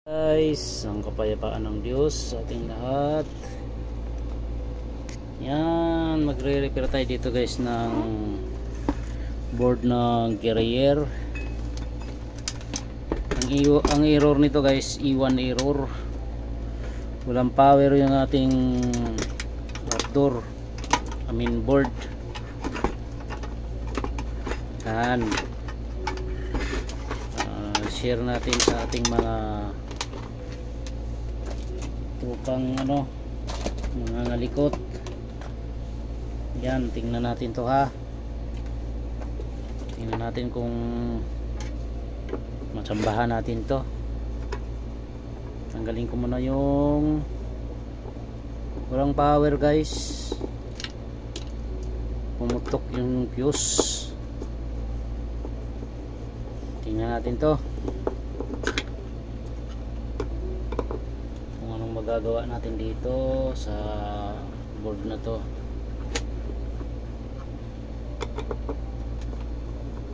Guys, ang kapayapaan ng Diyos sa ating lahat. Yan, magre-repair tayo dito guys ng board ng carrier. Ang error nito guys, E1 error. Walang power yung ating outdoor, board. Yan. Share natin sa ating mga upang mga ngalikot. Yan, tingnan natin to ha. Tingnan natin kung matsambahan natin to. Tanggalin ko muna yung walang power guys. Pumutok yung fuse. Tingnan natin to kung anong magagawa natin dito sa board na to.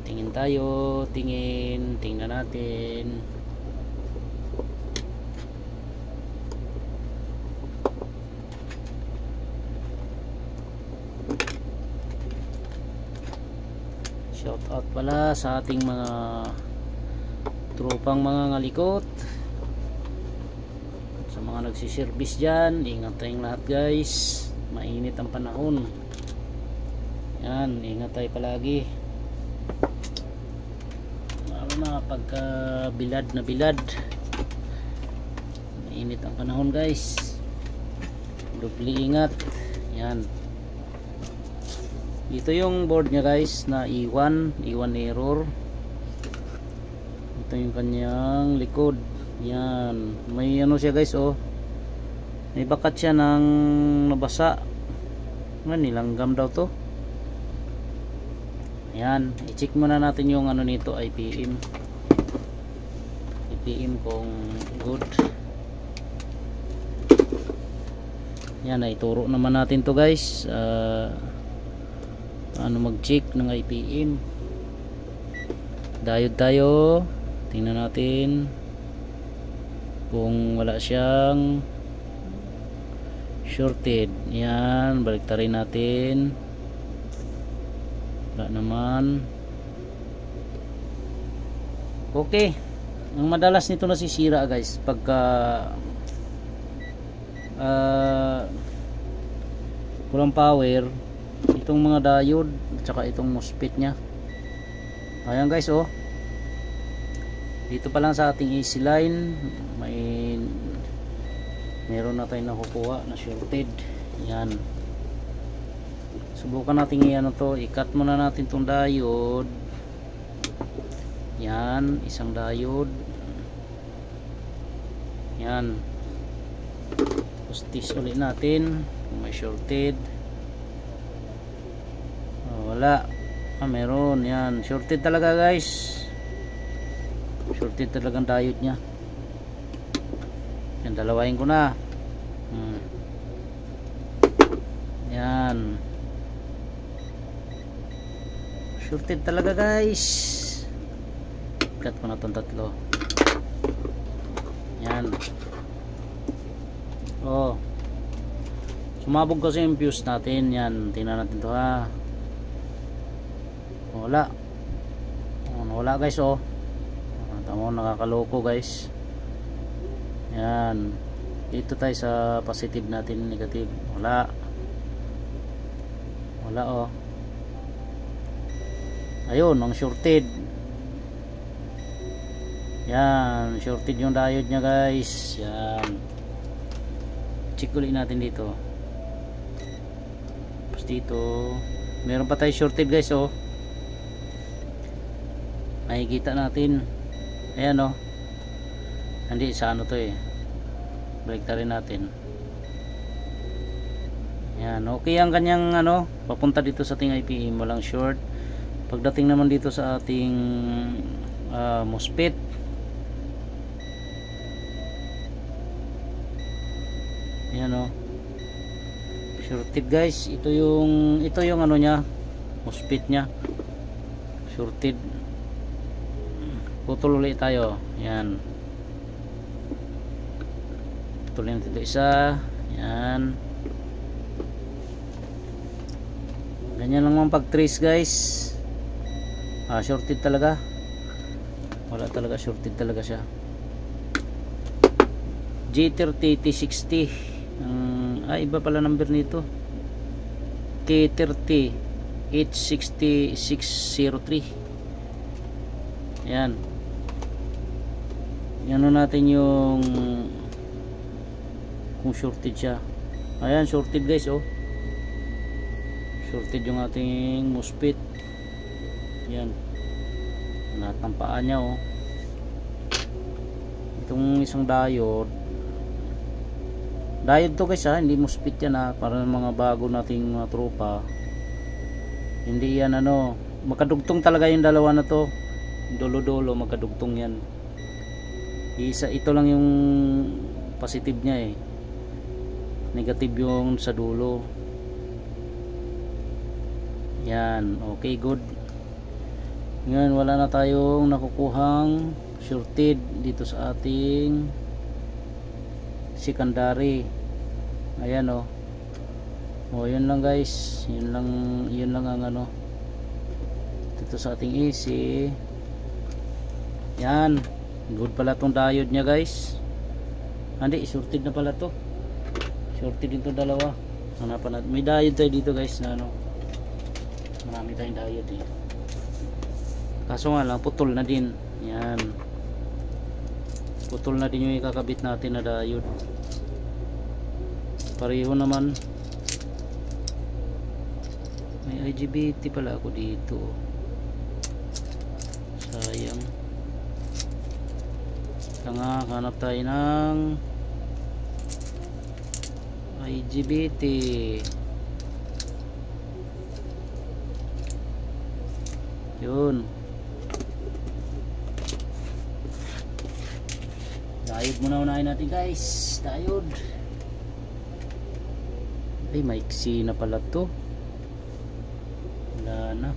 Tingin tayo, tingnan natin. Shout out pala sa ating mga tropang mga ngalikot, sa mga nagsiservice dyan. Ingat tayong lahat guys, mainit ang panahon. Yan, ingat tayo palagi, lalo na pagka bilad na bilad. Mainit ang panahon guys, doble ingat. Yan, ito yung board nya guys na E1 error. Ito yung kanyang likod. Yan, may siya guys, may bakat siya ng nabasa. Nilanggam daw to. Yan, i-check muna natin yung nito, IPM kung good. Yan, ituro naman natin to guys, paano mag-check ng IPM. Diode tayo, tingnan natin kung wala siyang shorted. Yan, baliktarin natin. Wala naman. Okay, ang madalas nito nasisira guys pagka walang power, itong mga diode at saka itong MOSFET nya. Ayan guys, dito pa lang sa ating AC line meron na tayong nakukuha na shorted. Yan, subukan natin i-cut muna natin tong diode. Yan, isang diode. Yan, test ulit natin kung may shorted. Wala. Meron. Yan, shorted talaga guys, shorted talagang diode nya. Yan, dalawahin ko na. Yan, shorted talaga guys. Cut ko na itong tatlo. Yan, sumabog kasi yung fuse natin. Yan, tingnan natin to ha. Wala guys, tamo, nakakaloko guys. Yan, dito tayo sa positive natin, negative. Wala. Ayun, ang shorted. Yan, shorted yung diode nya guys. Yan, check ulit natin dito. Tapos dito meron pa tayo shorted guys. Makikita natin. Ayan, hindi sa to baliktarin natin. Yan, okay ang kanyang papunta dito sa ating IPM, walang short. Pagdating naman dito sa ating MOSFET, yan, shorted guys. Ito yung nya, MOSFET nya shorted. Putol ulit tayo. Yan. putulin natin ito isa. Yan. Ganyan lang mga pag trace guys. Shorted talaga. Wala talaga, shorted talaga siya. G30 T60. Iba pala number nito. K30 H6603. Yan. Yan natin yung kung shorted siya. Ayan, shorted guys, oh. Shorted yung ating MOSFET. Yan. Lahat ng paa niya, oh. Itong isang diode to guys, ha, hindi MOSFET yan, ha, para mga bago nating mga tropa. Hindi yan ano, magkadugtong talaga yung dalawa na to. Dolo-dolo magkadugtong yan. Ito lang yung positive niya, eh. Negative yung sa dulo. Yan, okay, good. Ngayon wala na tayong nakukuhang shorted dito sa ating secondary. Ayan, oh. Oh, yun lang guys. Yun lang ang ano dito sa ating AC. Yan, good pala tong diode nya guys. Hindi, shorted na pala to. Shorted dito dalawa. Hanapan natin. May diode tayo dito guys na ano. Marami tayong diode, eh. Kaso nga lang, putol na din. Yan. Putol na din yung ikakabit natin na diode. Pareho naman. May IGBT pala ako dito. Sayang. Nga, hanap tayo ng IGBT. Yun. Diode muna unahin natin guys. Diode. Ay, maiksi na pala to. Wala na.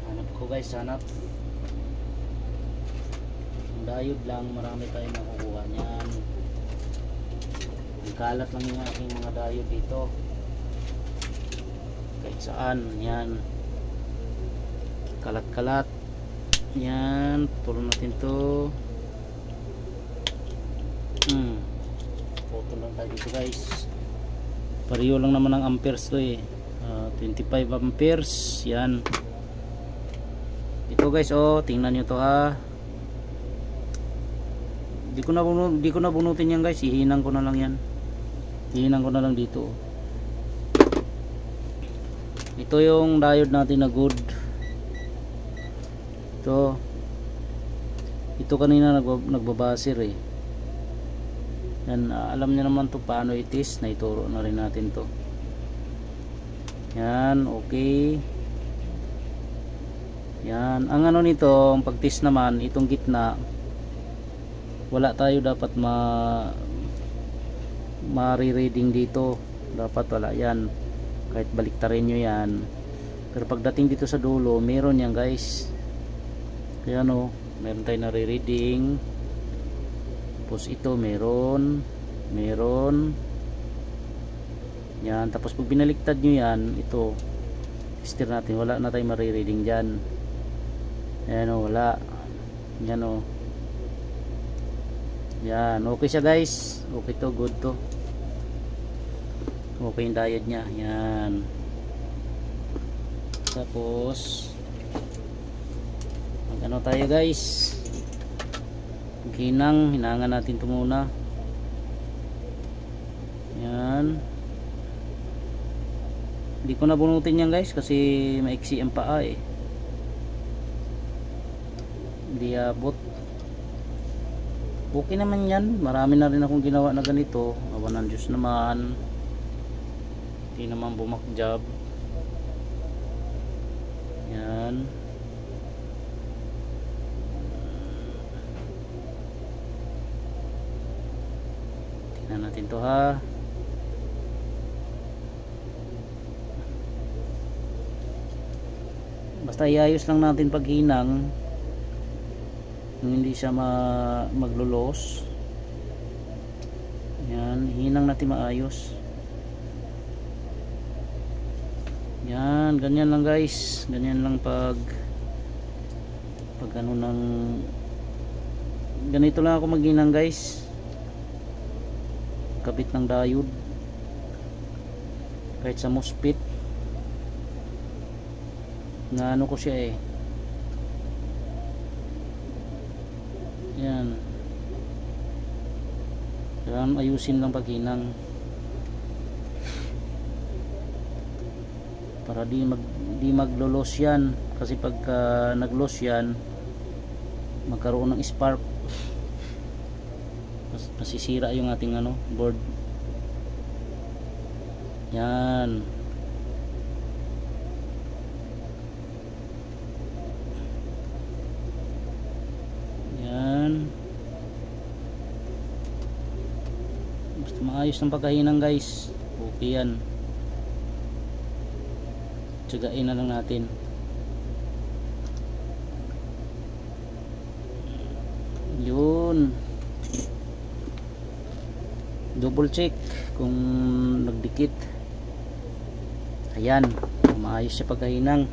Hanap ko guys, hanap. Ang diode lang, marami tayong nakukuha niyan. Kalat lang yung aking mga diode dito. Kahit saan, yan. Kalat-kalat. Yan, putulin natin to. Putol lang tayo dito guys. Pareho lang naman ang amperes to, eh. 25 amperes. Yan. Ito guys, oh, tingnan nyo to, ha. Di ko na bunutin yan guys. Hihinang ko na lang yan. Hihinang ko na lang dito. Ito yung diode natin na good. Ito kanina nagbabasir, eh. Yan, alam niyo naman to paano itis. Naituro na rin natin to. Yan, okay. Yan, ang ano nito, ang pagtis naman, itong gitna, wala tayo dapat ma-reading dito. Dapat wala yan. Kahit baliktarin nyo yan. Pero pagdating dito sa dulo, meron yan guys. Kaya no, meron tayo na re-reading. Tapos ito meron. Yan, tapos pag binaliktad nyo yan, ito tester natin, wala na tayong marireading dyan. Ayan o, wala. Yan o. Yan, okay siya guys. Okay to, good to. Okay yung diode nya. Yan. Tapos ano tayo guys, hinangan natin ito muna. Yan, hindi ko na bunutin yan guys kasi maiksi ang paa, eh. Hindi abot. Okay naman yan, marami na rin akong ginawa na ganito. Awan ng Diyos naman, hindi naman bumakjab. Yan. Tingnan natin to, ha. Basta iayos lang natin paghinang, hindi siya maglulos. Yan, hinang natin maayos. Yan, ganyan lang guys. Ganyan lang pag ano ng ganito lang ako maghinang guys. Kabit ng diode kahit sa MOSFET na ano ko siya eh. Yan, kailangan ayusin lang paghinang para di maglo-loss yan, kasi pagka nag-loss yan magkaroon ng spark, masisira yung ating ano board. Yan, yan, basta maayos ng pagkahinang guys, okay yan. Tsagain na lang natin. Yun, double check kung nagdikit. Ayan, maayos siya pagkahinang.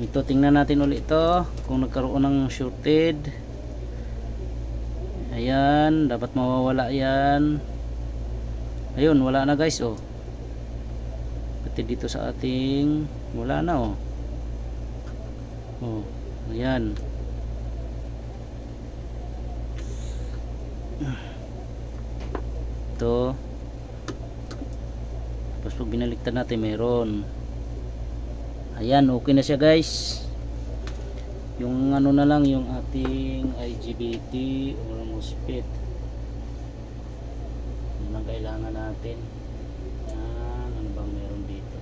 Ito, tingnan natin ulit ito kung nagkaroon ng shorted. Ayan, dapat mawawala yan. Ayun, wala na guys. Oh, pati dito sa ating wala na. Oh, oh, ayan. Ito, tapos pag binaliktad natin meron. Ayan, okay na siya guys. Yung ano na lang, yung ating IGBT or MOSFET, yun ang kailangan natin. Yan, ano bang meron dito?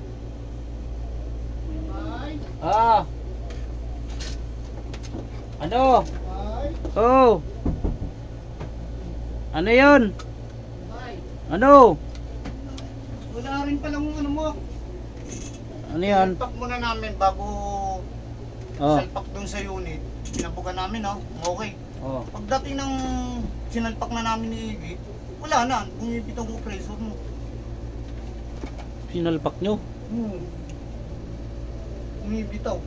Ah, ano? Oh, ano yun? Ano? Wala rin palang ano mo. Ano yan? Sinalpak muna namin bago salpak dun sa unit. Pinabukan namin, oh. Okay. Oh. Pagdating ng sinalpak na namin ni Iggy, wala na. Bumibit ang compressor mo. Sinalpak nyo? Bumibitaw.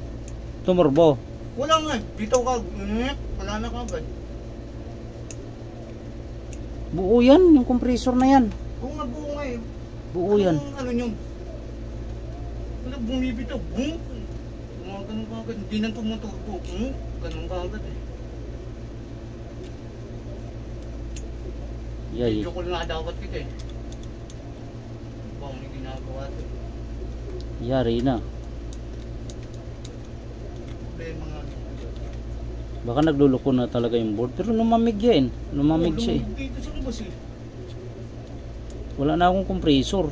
Tumurbo? Wala nga. Bitaw ka. Wala na kagad. Buo yan, yung compressor na yan. Buo nga eh. Buo yan. Ano yun? Wala, bumibitaw. Ganun kagad. Hindi nang tumuturbo. Ganun kagad eh. Yay. Medyo ko na dapat kita eh. Baka may ginagawa ito. Yari na. Problema nga. Baka nagluloko na talaga yung board. Pero lumamig yan. Lumamig siya eh. Dito sa labas eh. Wala na akong compressor.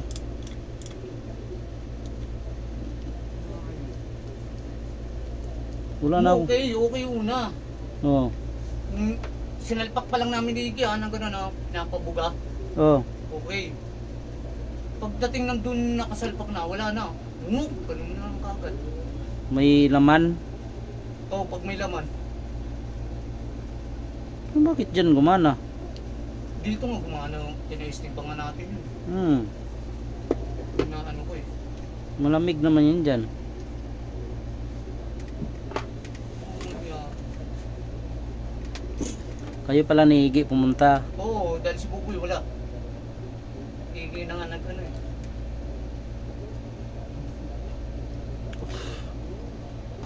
Wala na akong... Okay una. Oo. Sinalpak pa lang namin ni Iggy, nang gano'n na pinapabuga. Oo. Okay. Pagdating ng dun nakasalpak na, wala na. Ganun na lang kagad. May laman. Oo, pag may laman. Bakit dyan gumana? Dito nga gumana, tinesting pa nga natin yun. Na ano ko eh. Malamig naman yun dyan. Kayo pala ni Iggy pumunta. Oo, dahil si Buboy wala. Iggy na nga nag-ano eh.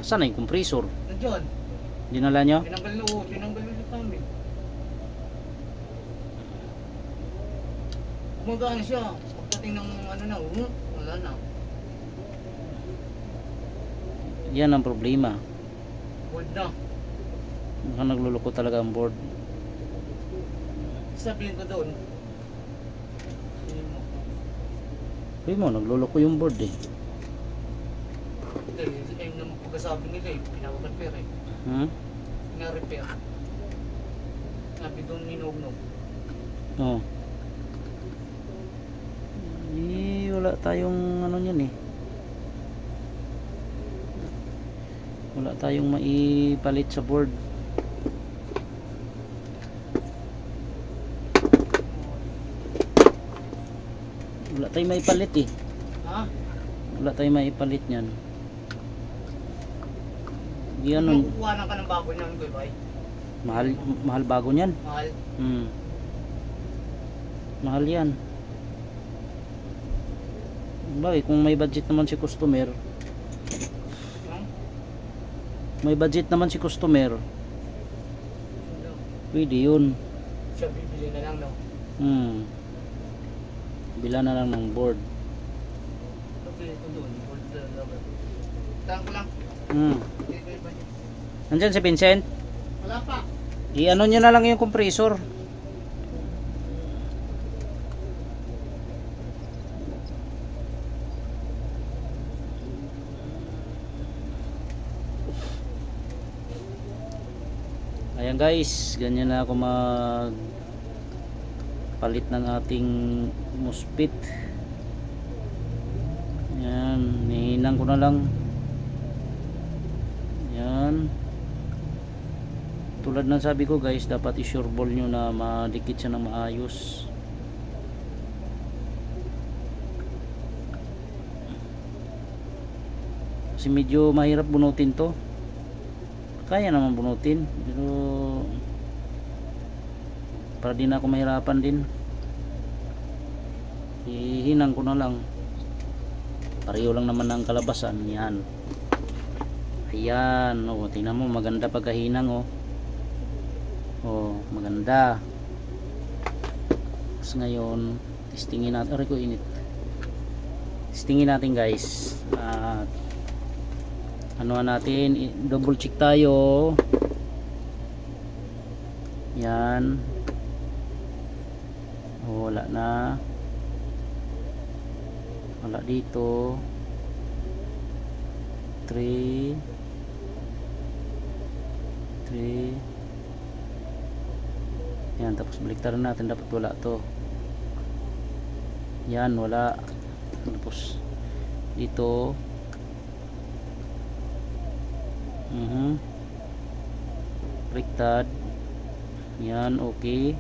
Saan na yung compressor? Nandiyan. Dinala nyo? Tinanggal ulit namin. Gumagana siya. Pagdating ng ano na, wala na. Yan ang problema. Board na. Baka nagluloko talaga ang board. Sabihin ko doon. Sabi mo, nagluloko yung board eh. Ayun naman pagkasabi nila eh, pinaka-repair eh. Pina-repair. Sabi doon ninugnog. Oo. Eh, wala tayong ano yan eh. Wala tayong maipalit sa board. Wala tayong maipalit eh. Ha? Wala tayong maipalit niyan. Yan Kung kukuha ka ng bago niyan, Kuya Bay. mahal bago niyan. Mahal. Mahal yan. Bagay, kung may budget naman si customer, may budget naman si customer, pwede yun. Siya bibili na lang, no? Bila na lang ng board. Okay, ito doon. Tangan ko lang. Okay, Kuya Bay. Nandyan si Vincent. Wala pa. I-ano nyo na lang yung compressor. Ayan guys, ganyan na ako mag palit ng ating MOSFET. Ayan, nihinang ko na lang. Ayan. Tulad ng sabi ko guys, dapat i-sure ball nyo na madikit siya ng maayos. Kasi medyo mahirap bunutin to. Kaya naman bunutin, pero para din ako mahirapan din, ihinang ko na lang. Pareho lang naman ang kalabasan. Yan. Ayan, oh, tingnan mo, maganda pagkahinang, oh. Oh, maganda. Tapos ngayon, testingin natin. Aray ko, init. Testingin natin guys. At ano natin, double check tayo. Yan. Oh, wala na. Wala dito. 3 yan, tapos baliktaran natin, dapat wala to. Yan, wala. Tapos dito baliktad. Yan, okay.